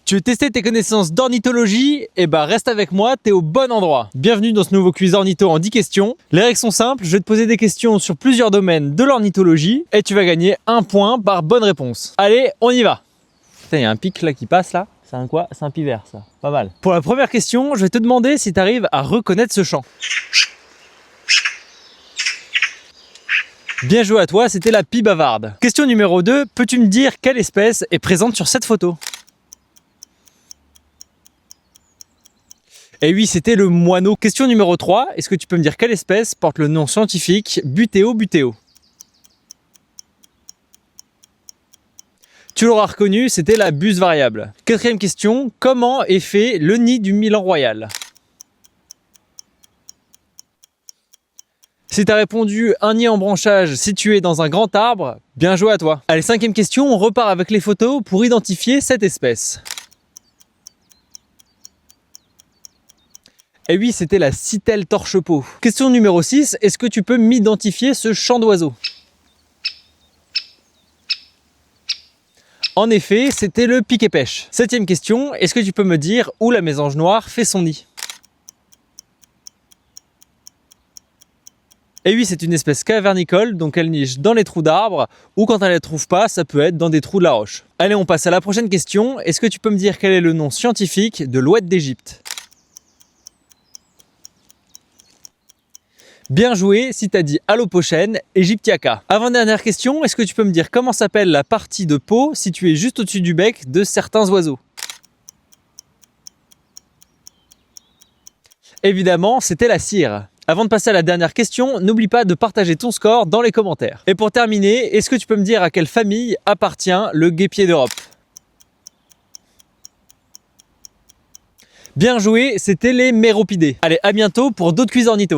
Tu veux tester tes connaissances d'ornithologie? Eh ben reste avec moi, t'es au bon endroit. Bienvenue dans ce nouveau quiz ornitho en 10 questions. Les règles sont simples, je vais te poser des questions sur plusieurs domaines de l'ornithologie et tu vas gagner un point par bonne réponse. Allez, on y va. Putain, il y a un pic là qui passe là. C'est un quoi? C'est un pivert ça. Pas mal. Pour la première question, je vais te demander si tu arrives à reconnaître ce chant. Bien joué à toi, c'était la pie bavarde. Question numéro 2, peux-tu me dire quelle espèce est présente sur cette photo? Et oui, c'était le moineau. Question numéro 3, est-ce que tu peux me dire quelle espèce porte le nom scientifique Buteo buteo? Tu l'auras reconnu, c'était la buse variable. Quatrième question, comment est fait le nid du Milan royal? Si tu as répondu un nid en branchage situé dans un grand arbre, bien joué à toi. Allez, cinquième question, on repart avec les photos pour identifier cette espèce. Et oui, c'était la citelle torche-peau. Question numéro 6, est-ce que tu peux m'identifier ce chant d'oiseau? En effet, c'était le piquet-pêche. Septième question, est-ce que tu peux me dire où la mésange noire fait son nid? Et oui, c'est une espèce cavernicole, donc elle niche dans les trous d'arbres, ou quand elle ne les trouve pas, ça peut être dans des trous de la roche. Allez, on passe à la prochaine question. Est-ce que tu peux me dire quel est le nom scientifique de l'ouette d'Égypte? Bien joué, si t'as dit Allopochène, Aegyptiaca. Avant-dernière question, est-ce que tu peux me dire comment s'appelle la partie de peau située juste au-dessus du bec de certains oiseaux? Évidemment, c'était la cire. Avant de passer à la dernière question, n'oublie pas de partager ton score dans les commentaires. Et pour terminer, est-ce que tu peux me dire à quelle famille appartient le guêpier d'Europe? Bien joué, c'était les Méropidés. Allez, à bientôt pour d'autres quiz ornitho.